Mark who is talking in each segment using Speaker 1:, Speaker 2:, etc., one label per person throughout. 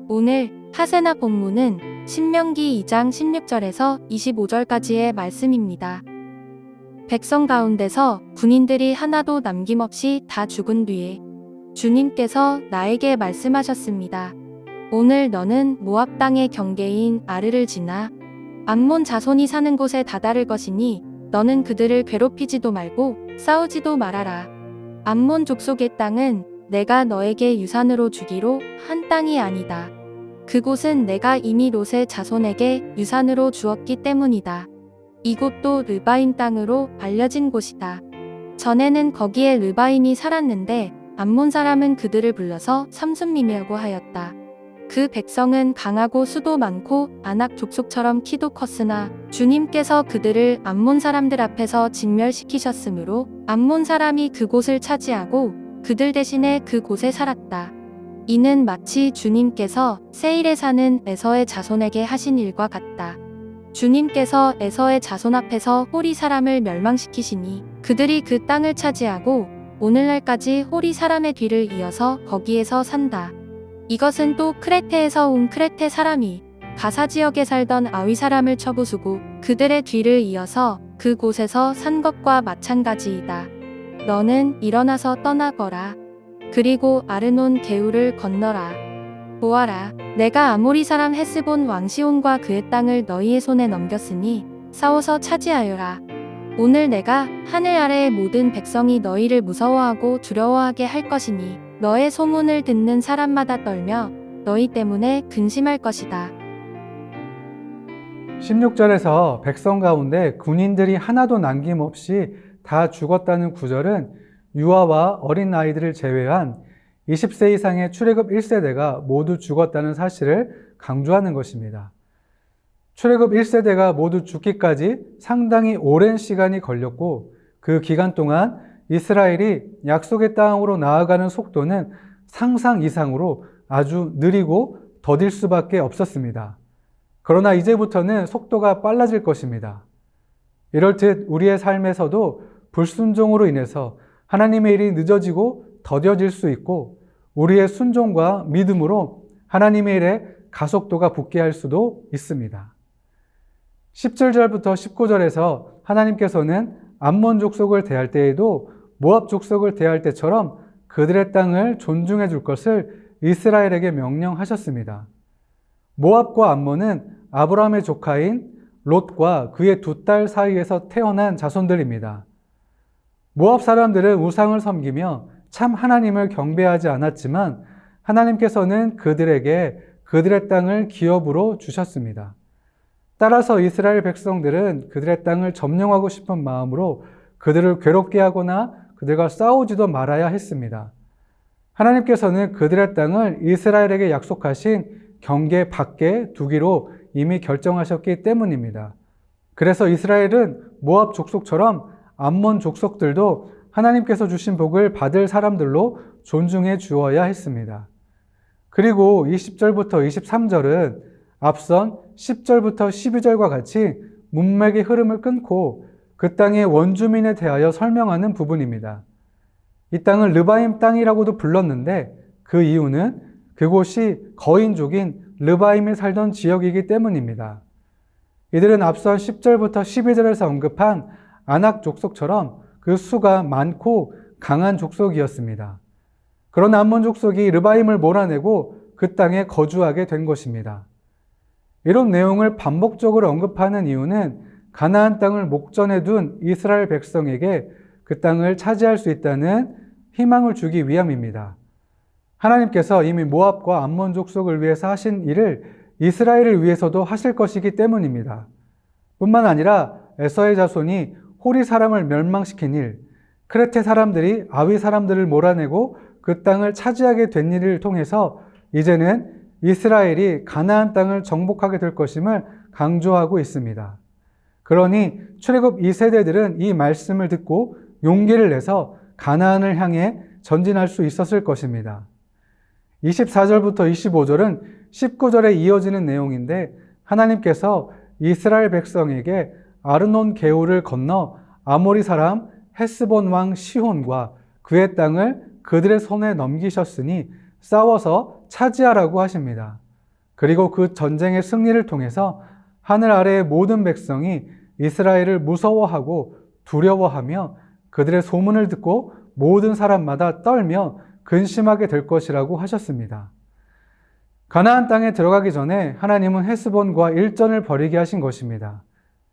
Speaker 1: 오늘 하세나 본문은 신명기 2장 16절에서 25절까지의 말씀입니다. 백성 가운데서 군인들이 하나도 남김없이 다 죽은 뒤에 주님께서 나에게 말씀하셨습니다. 오늘 너는 모압 땅의 경계인 아르를 지나 암몬 자손이 사는 곳에 다다를 것이니 너는 그들을 괴롭히지도 말고 싸우지도 말아라. 암몬 족속의 땅은 내가 너에게 유산으로 주기로 한 땅이 아니다. 그곳은 내가 이미 롯의 자손에게 유산으로 주었기 때문이다. 이곳도 르바임 땅으로 알려진 곳이다. 전에는 거기에 르바임이 살았는데 암몬 사람은 그들을 불러서 삼순밈이라고 하였다. 그 백성은 강하고 수도 많고 아낙 족속처럼 키도 컸으나 주님께서 그들을 암몬 사람들 앞에서 진멸시키셨으므로 암몬 사람이 그곳을 차지하고 그들 대신에 그곳에 살았다. 이는 마치 주님께서 세일에 사는 에서의 자손에게 하신 일과 같다. 주님께서 에서의 자손 앞에서 호리 사람을 멸망시키시니 그들이 그 땅을 차지하고 오늘날까지 호리 사람의 뒤를 이어서 거기에서 산다. 이것은 또 크레테에서 온 크레테 사람이 가사 지역에 살던 아위 사람을 쳐부수고 그들의 뒤를 이어서 그곳에서 산 것과 마찬가지이다. 너는 일어나서 떠나거라. 그리고 아르논 개울을 건너라. 보아라, 내가 아모리 사람 헤스본 왕 시온과 그의 땅을 너희의 손에 넘겼으니 싸워서 차지하여라. 오늘 내가 하늘 아래의 모든 백성이 너희를 무서워하고 두려워하게 할 것이니 너의 소문을 듣는 사람마다 떨며 너희 때문에 근심할 것이다.
Speaker 2: 16절에서 백성 가운데 군인들이 하나도 남김없이 다 죽었다는 구절은 유아와 어린 아이들을 제외한 20세 이상의 출애굽 1세대가 모두 죽었다는 사실을 강조하는 것입니다. 출애굽 1세대가 모두 죽기까지 상당히 오랜 시간이 걸렸고 그 기간 동안 이스라엘이 약속의 땅으로 나아가는 속도는 상상 이상으로 아주 느리고 더딜 수밖에 없었습니다. 그러나 이제부터는 속도가 빨라질 것입니다. 이럴듯 우리의 삶에서도 불순종으로 인해서 하나님의 일이 늦어지고 더뎌질 수 있고 우리의 순종과 믿음으로 하나님의 일에 가속도가 붙게 할 수도 있습니다. 17절부터 19절에서 하나님께서는 암몬 족속을 대할 때에도 모압 족속을 대할 때처럼 그들의 땅을 존중해 줄 것을 이스라엘에게 명령하셨습니다. 모압과 암몬은 아브라함의 조카인 롯과 그의 두 딸 사이에서 태어난 자손들입니다. 모압 사람들은 우상을 섬기며 참 하나님을 경배하지 않았지만 하나님께서는 그들에게 그들의 땅을 기업으로 주셨습니다. 따라서 이스라엘 백성들은 그들의 땅을 점령하고 싶은 마음으로 그들을 괴롭게 하거나 그들과 싸우지도 말아야 했습니다. 하나님께서는 그들의 땅을 이스라엘에게 약속하신 경계 밖에 두기로 이미 결정하셨기 때문입니다. 그래서 이스라엘은 모압 족속처럼 암몬 족속들도 하나님께서 주신 복을 받을 사람들로 존중해 주어야 했습니다. 그리고 20절부터 23절은 앞선 10절부터 12절과 같이 문맥의 흐름을 끊고 그 땅의 원주민에 대하여 설명하는 부분입니다. 이 땅은 르바임 땅이라고도 불렀는데 그 이유는 그곳이 거인족인 르바임이 살던 지역이기 때문입니다. 이들은 앞선 10절부터 12절에서 언급한 아낙 족속처럼 그 수가 많고 강한 족속이었습니다. 그런 암몬 족속이 르바임을 몰아내고 그 땅에 거주하게 된 것입니다. 이런 내용을 반복적으로 언급하는 이유는 가나안 땅을 목전에 둔 이스라엘 백성에게 그 땅을 차지할 수 있다는 희망을 주기 위함입니다. 하나님께서 이미 모압과 암몬 족속을 위해서 하신 일을 이스라엘을 위해서도 하실 것이기 때문입니다. 뿐만 아니라 에서의 자손이 호리 사람을 멸망시킨 일, 크레테 사람들이 아위 사람들을 몰아내고 그 땅을 차지하게 된 일을 통해서 이제는 이스라엘이 가나안 땅을 정복하게 될 것임을 강조하고 있습니다. 그러니 출애굽 2세대들은 이 말씀을 듣고 용기를 내서 가나안을 향해 전진할 수 있었을 것입니다. 24절부터 25절은 19절에 이어지는 내용인데 하나님께서 이스라엘 백성에게 아르논 개울을 건너 아모리 사람 헤스본 왕 시혼과 그의 땅을 그들의 손에 넘기셨으니 싸워서 차지하라고 하십니다. 그리고 그 전쟁의 승리를 통해서 하늘 아래의 모든 백성이 이스라엘을 무서워하고 두려워하며 그들의 소문을 듣고 모든 사람마다 떨며 근심하게 될 것이라고 하셨습니다. 가나안 땅에 들어가기 전에 하나님은 헤스본과 일전을 벌이게 하신 것입니다.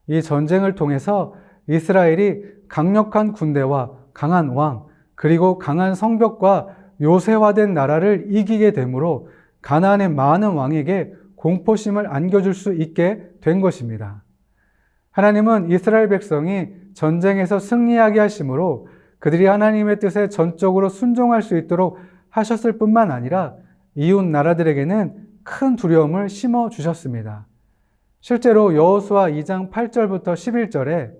Speaker 2: 이 전쟁을 통해서 이스라엘이 강력한 군대와 강한 왕, 그리고 강한 성벽과 요새화된 나라를 이기게 되므로 가나안의 많은 왕에게 공포심을 안겨줄 수 있게 된 것입니다. 하나님은 이스라엘 백성이 전쟁에서 승리하게 하심으로 그들이 하나님의 뜻에 전적으로 순종할 수 있도록 하셨을 뿐만 아니라 이웃 나라들에게는 큰 두려움을 심어 주셨습니다. 실제로 여호수아 2장 8절부터 11절에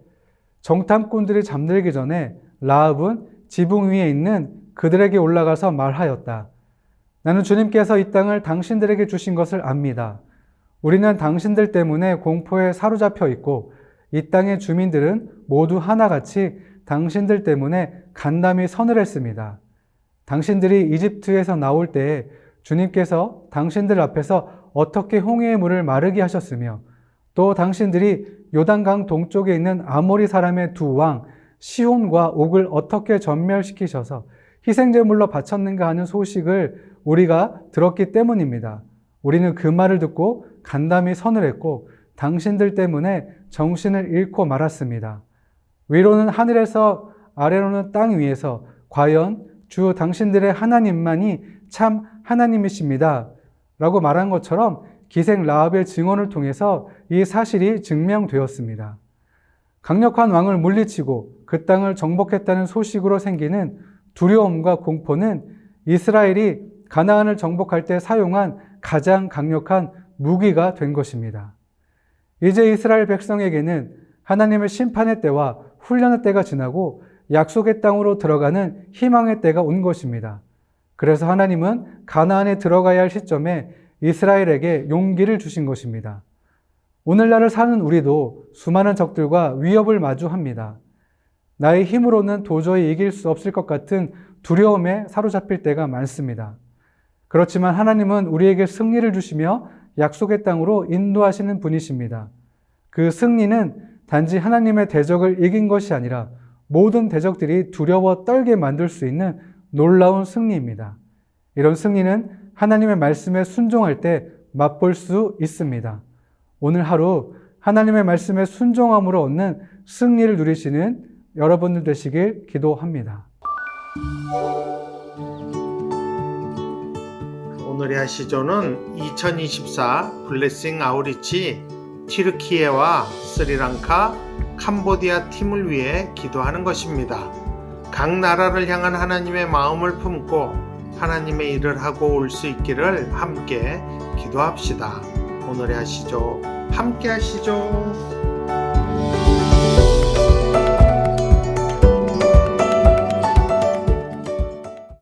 Speaker 2: 정탐꾼들이 잠들기 전에 라합은 지붕 위에 있는 그들에게 올라가서 말하였다. 나는 주님께서 이 땅을 당신들에게 주신 것을 압니다. 우리는 당신들 때문에 공포에 사로잡혀 있고 이 땅의 주민들은 모두 하나같이 당신들 때문에 간담이 서늘했습니다. 당신들이 이집트에서 나올 때에 주님께서 당신들 앞에서 어떻게 홍해의 물을 마르게 하셨으며 또 당신들이 요단강 동쪽에 있는 아모리 사람의 두 왕 시혼과 옥을 어떻게 전멸시키셔서 희생제물로 바쳤는가 하는 소식을 우리가 들었기 때문입니다. 우리는 그 말을 듣고 간담이 서늘했고 당신들 때문에 정신을 잃고 말았습니다. 위로는 하늘에서 아래로는 땅 위에서 과연 주 당신들의 하나님만이 참 하나님이십니다. 라고 말한 것처럼 기생 라합의 증언을 통해서 이 사실이 증명되었습니다. 강력한 왕을 물리치고 그 땅을 정복했다는 소식으로 생기는 두려움과 공포는 이스라엘이 가나안을 정복할 때 사용한 가장 강력한 무기가 된 것입니다. 이제 이스라엘 백성에게는 하나님의 심판의 때와 훈련의 때가 지나고 약속의 땅으로 들어가는 희망의 때가 온 것입니다. 그래서 하나님은 가나안에 들어가야 할 시점에 이스라엘에게 용기를 주신 것입니다. 오늘날을 사는 우리도 수많은 적들과 위협을 마주합니다. 나의 힘으로는 도저히 이길 수 없을 것 같은 두려움에 사로잡힐 때가 많습니다. 그렇지만 하나님은 우리에게 승리를 주시며 약속의 땅으로 인도하시는 분이십니다. 그 승리는 단지 하나님의 대적을 이긴 것이 아니라 모든 대적들이 두려워 떨게 만들 수 있는 놀라운 승리입니다. 이런 승리는 하나님의 말씀에 순종할 때 맛볼 수 있습니다. 오늘 하루 하나님의 말씀에 순종함으로 얻는 승리를 누리시는 여러분들 되시길 기도합니다.
Speaker 3: 오늘의 하시조는 2024 블레싱 아우리치 튀르키예와 스리랑카, 캄보디아 팀을 위해 기도하는 것입니다. 각 나라를 향한 하나님의 마음을 품고 하나님의 일을 하고 올 수 있기를 함께 기도합시다. 오늘의 하시조 함께 하시죠.